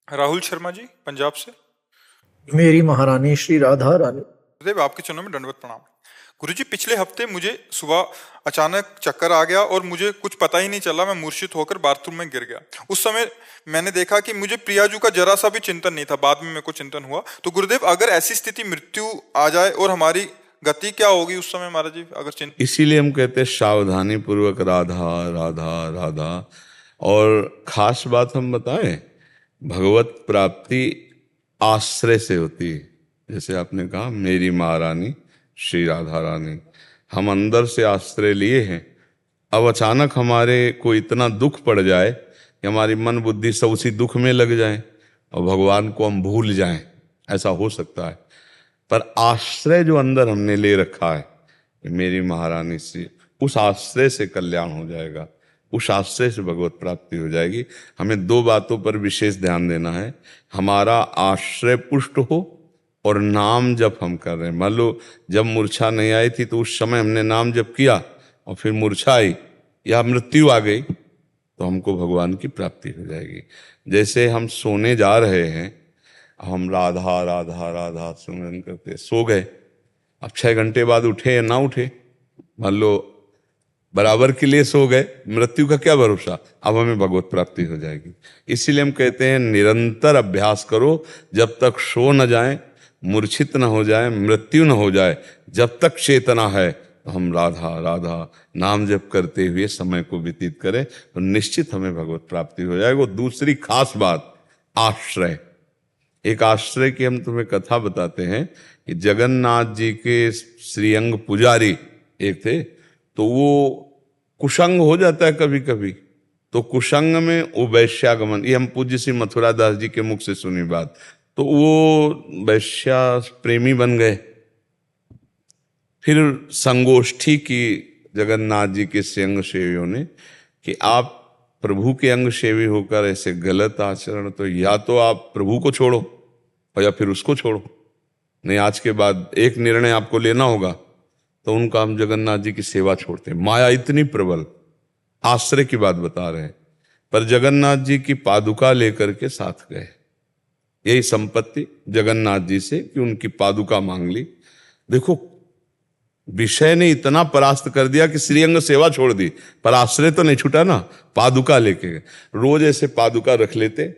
राहुल शर्मा जी, पंजाब से। मेरी महारानी श्री राधा रानी। गुरुदेव, आपके चरणों में दंडवत प्रणाम। गुरुजी, पिछले हफ्ते मुझे सुबह अचानक चक्कर आ गया और मुझे कुछ पता ही नहीं चला, मैं मूर्छित होकर बाथरूम में गिर गया। उस समय मैंने देखा कि मुझे प्रियाजू का जरा सा भी चिंतन नहीं था। बाद में मेरे को चिंतन हुआ। तो गुरुदेव, अगर ऐसी स्थिति मृत्यु आ जाए और हमारी गति क्या होगी उस समय महाराज जी, अगर चिंतन? इसीलिए हम कहते हैं सावधानी पूर्वक राधा राधा राधा। और खास बात हम बताएं, भगवत प्राप्ति आश्रय से होती है। जैसे आपने कहा मेरी महारानी श्री राधा रानी, हम अंदर से आश्रय लिए हैं। अब अचानक हमारे को इतना दुख पड़ जाए कि हमारी मन बुद्धि सब उसी दुख में लग जाए और भगवान को हम भूल जाएं, ऐसा हो सकता है। पर आश्रय जो अंदर हमने ले रखा है कि मेरी महारानी से, उस आश्रय से कल्याण हो जाएगा, उस आश्रय से भगवत प्राप्ति हो जाएगी। हमें दो बातों पर विशेष ध्यान देना है। हमारा आश्रय पुष्ट हो और नाम जप हम कर रहे हैं। मान लो जब मूर्छा नहीं आई थी तो उस समय हमने नाम जप किया और फिर मूर्छा आई या मृत्यु आ गई तो हमको भगवान की प्राप्ति हो जाएगी। जैसे हम सोने जा रहे हैं, हम राधा राधा राधा सुमरन करते सो गए, अब 6 घंटे बाद उठे या ना उठे, मान लो बराबर के लिए सो गए, मृत्यु का क्या भरोसा, अब हमें भगवत प्राप्ति हो जाएगी। इसीलिए हम कहते हैं निरंतर अभ्यास करो, जब तक सो न जाए, मूर्छित न हो जाए, मृत्यु न हो जाए, जब तक चेतना है तो हम राधा राधा नाम जप करते हुए समय को व्यतीत करें तो निश्चित हमें भगवत प्राप्ति हो जाएगी। दूसरी खास बात, आश्रय। एक आश्रय की हम तुम्हें कथा बताते हैं कि जगन्नाथ जी के श्रीअंग पुजारी एक थे, तो वो कुसंग हो जाता है कभी कभी, तो कुसंग में वो वैश्यागमन, ये हम पूज्य श्री मथुरा दास जी के मुख से सुनी बात, तो वो वैश्या प्रेमी बन गए। फिर संगोष्ठी की जगन्नाथ जी के अंग सेवियों ने कि आप प्रभु के अंग सेवी होकर ऐसे गलत आचरण, तो या तो आप प्रभु को छोड़ो और या फिर उसको छोड़ो, नहीं आज के बाद एक निर्णय आपको लेना होगा। तो उनका हम जगन्नाथ जी की सेवा छोड़ते हैं। माया इतनी प्रबल, आश्रय की बात बता रहे हैं, पर जगन्नाथ जी की पादुका लेकर के साथ गए। यही संपत्ति जगन्नाथ जी से कि उनकी पादुका मांग ली। देखो, विषय ने इतना परास्त कर दिया कि श्रीअंग सेवा छोड़ दी, पर आश्रय तो नहीं छूटा ना, पादुका लेके गए। रोज ऐसे पादुका रख लेते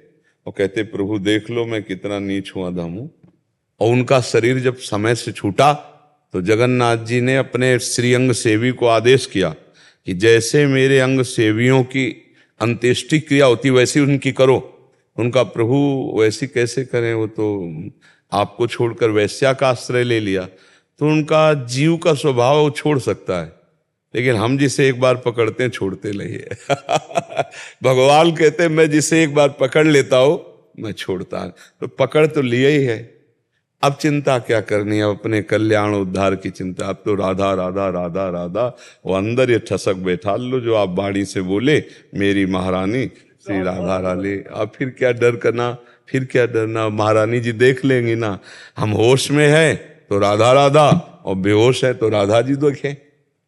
और कहते प्रभु देख लो मैं कितना नीच हूं, अधम हूं। और उनका शरीर जब समय से छूटा तो जगन्नाथ जी ने अपने श्रीअंग सेवी को आदेश किया कि जैसे मेरे अंग सेवियों की अंत्येष्टि क्रिया होती वैसी उनकी करो। उनका प्रभु वैसी कैसे करें, वो तो आपको छोड़कर वैश्या का आश्रय ले लिया। तो उनका जीव का स्वभाव छोड़ सकता है, लेकिन हम जिसे एक बार पकड़ते हैं छोड़ते नहीं है। भगवान कहते हैं मैं जिसे एक बार पकड़ लेता हूं मैं छोड़ता हूं, तो पकड़ तो लिया ही है। अब चिंता क्या करनी है, अपने कल्याण उद्धार की चिंता। अब तो राधा राधा राधा राधा, वो अंदर ये ठसक बैठा लो जो आप बाणी से बोले मेरी महारानी श्री राधा रानी। अब फिर क्या डर करना, फिर क्या डरना, महारानी जी देख लेंगी ना। हम होश में हैं तो राधा राधा, और बेहोश है तो राधा जी देखें,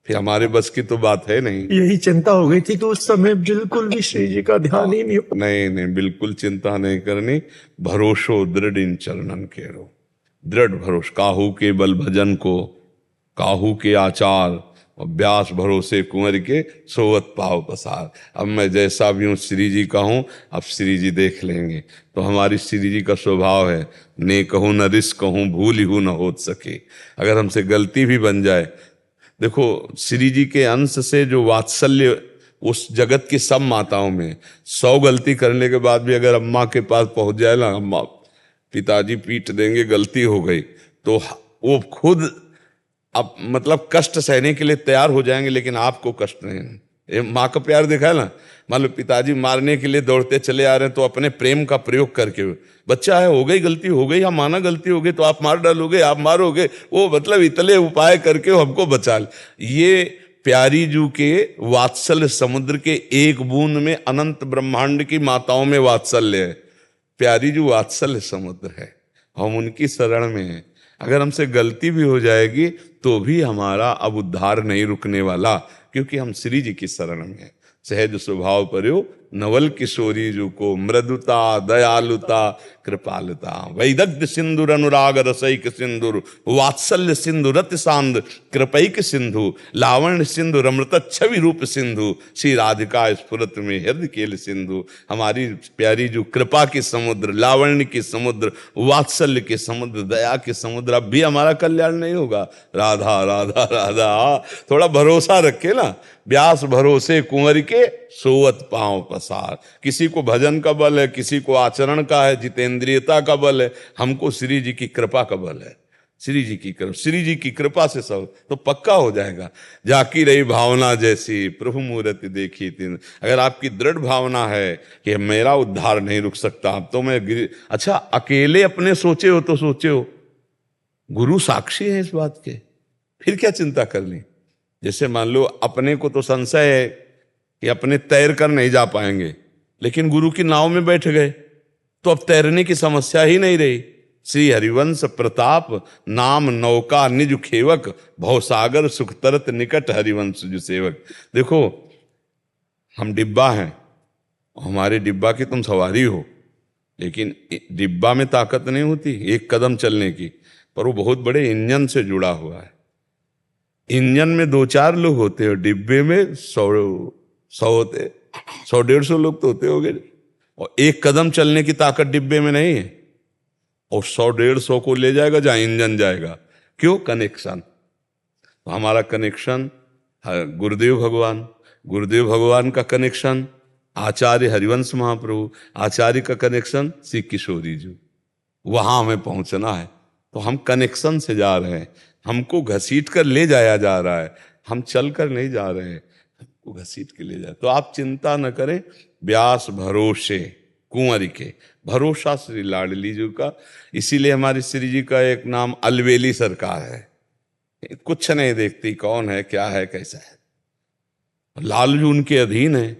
फिर हमारे बस की तो बात है नहीं। यही चिंता हो गई थी कि उस समय बिल्कुल भी श्री जी का ध्यान ही नहीं हो। नहीं, बिल्कुल चिंता नहीं करनी। भरोसो दृढ़ इन चरणन केरो, दृढ़ भरोस, काहू के बल भजन को, काहू के आचार और व्यास भरोसे कुंवर के सोवत पाव पसार। अब मैं जैसा भी हूँ श्री जी का हूँ, अब श्री जी देख लेंगे। तो हमारी श्री जी का स्वभाव है ने कहूँ न रिस कहूँ भूल ही न हो सके। अगर हमसे गलती भी बन जाए, देखो श्री जी के अंश से जो वात्सल्य उस जगत की सब माताओं में, 100 गलती करने के बाद भी अगर अम्मा के पास पहुंच जाए ना, अम्मा पिताजी पीट देंगे गलती हो गई, तो वो खुद अब मतलब कष्ट सहने के लिए तैयार हो जाएंगे, लेकिन आपको कष्ट नहीं। ये माँ का प्यार देखा है ना। मान लो पिताजी मारने के लिए दौड़ते चले आ रहे हैं तो अपने प्रेम का प्रयोग करके, बच्चा है हो गई गलती हो गई, या माना गलती हो गई तो आप मार डालोगे, आप मारोगे, वो मतलब इतने उपाय करके हमको बचा ले। ये प्यारी जू के वात्सल्य समुद्र के एक बूंद में अनंत ब्रह्मांड की माताओं में वात्सल्य है। प्यारी जो वात्सल्य समुद्र है, हम उनकी शरण में हैं। अगर हमसे गलती भी हो जाएगी तो भी हमारा अब उद्धार नहीं रुकने वाला, क्योंकि हम श्री जी की शरण में हैं। सहज स्वभाव पर्यो नवल किशोरी जू को, मृदुता दयालुता कृपालुता, वैदग्ध सिंधुर अनुराग रसैक सिंधुर, वात्सल्य सिंधु रति सांद कृपैक सिंधु, लावण्य सिंधु अमृत छवि रूप सिंधु, श्री राधिका स्फुरत में हृदय केल सिंधु। हमारी प्यारी जो कृपा के समुद्र, लावण्य के समुद्र, वात्सल्य के समुद्र, दया के समुद्र, अब भी हमारा कल्याण नहीं होगा। राधा राधा राधा, थोड़ा भरोसा रखे ना। व्यास भरोसे कुंवर के सोवत पांव पसार। किसी को भजन का बल है, किसी को आचरण का है, जितेंद्रियता का बल है, हमको श्री जी की कृपा का बल है। श्री जी की कृपा, श्री जी की कृपा से सब तो पक्का हो जाएगा। जाकी रही भावना जैसी प्रभु मूर्ति देखी तीन। अगर आपकी दृढ़ भावना है कि मेरा उद्धार नहीं रुक सकता, अब तो मैं अच्छा अकेले अपने सोचे हो तो सोचे हो, गुरु साक्षी है इस बात के, फिर क्या चिंता करनी। जैसे मान लो अपने को तो संशय है कि अपने तैर कर नहीं जा पाएंगे, लेकिन गुरु की नाव में बैठ गए तो अब तैरने की समस्या ही नहीं रही। श्री हरिवंश प्रताप नाम नौका निज खेवक, भवसागर सुख तरत निकट हरिवंश जो सेवक। देखो हम डिब्बा हैं, हमारे डिब्बा की तुम सवारी हो, लेकिन डिब्बा में ताकत नहीं होती एक कदम चलने की, पर वो बहुत बड़े इंजन से जुड़ा हुआ है। इंजन में 2-4 लोग होते हैं, डिब्बे में 100 होते, 100-150 लोग तो होते होंगे, और एक कदम चलने की ताकत डिब्बे में नहीं है, और 100-150 को ले जाएगा जहां इंजन जाएगा। क्यों? कनेक्शन। तो हमारा कनेक्शन गुरुदेव भगवान, गुरुदेव भगवान का कनेक्शन आचार्य हरिवंश महाप्रभु, आचार्य का कनेक्शन श्री किशोरी जी। वहां हमें पहुंचना है, तो हम कनेक्शन से जा रहे हैं। हमको घसीट कर ले जाया जा रहा है, हम चल कर नहीं जा रहे हैं, हमको घसीट के ले जाए। तो आप चिंता न करें, व्यास भरोसे कुंवर के, भरोसा श्री लाडली जी का। इसीलिए हमारी श्री जी का एक नाम अलवेली सरकार है, कुछ नहीं देखती कौन है क्या है कैसा है। लाल जी उनके अधीन है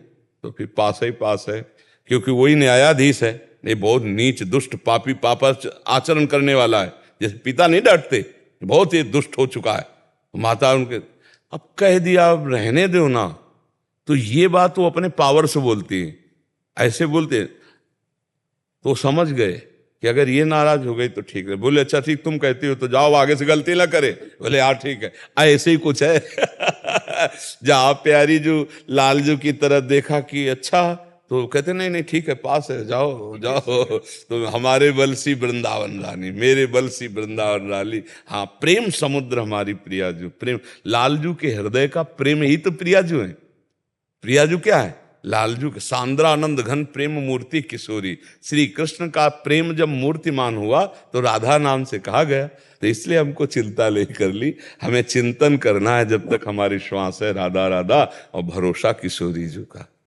तो फिर पास ही पास है, क्योंकि वही न्यायाधीश है। ये बहुत नीच दुष्ट पापी पापा आचरण करने वाला है, जैसे पिता नहीं डांटते, बहुत ही दुष्ट हो चुका है। माता उनके अब कह दिया अब रहने दो ना, तो ये बात वो अपने पावर से बोलती है, ऐसे बोलते तो समझ गए कि अगर ये नाराज हो गई तो ठीक है। बोले अच्छा ठीक तुम कहती हो तो जाओ आगे से गलती ना करे। बोले यार ठीक है, ऐसे ही कुछ है। जहाँ प्यारी जो लालजू की तरफ देखा कि अच्छा, तो कहते नहीं नहीं ठीक है पास है, जाओ जाओ। तो हमारे बलसी वृंदावन रानी, मेरे बलसी वृंदावन रानी। हाँ, प्रेम समुद्र हमारी प्रियाजू, प्रेम लालजू के हृदय का प्रेम ही तो प्रियाजू है। प्रियाजू क्या है? लालजू के सांद्रानंद घन प्रेम मूर्ति किशोरी। श्री कृष्ण का प्रेम जब मूर्तिमान हुआ तो राधा नाम से कहा गया। तो इसलिए हमको चिंता ले कर ली, हमें चिंतन करना है जब तक हमारी श्वास है, राधा राधा, और भरोसा किशोरी जी का।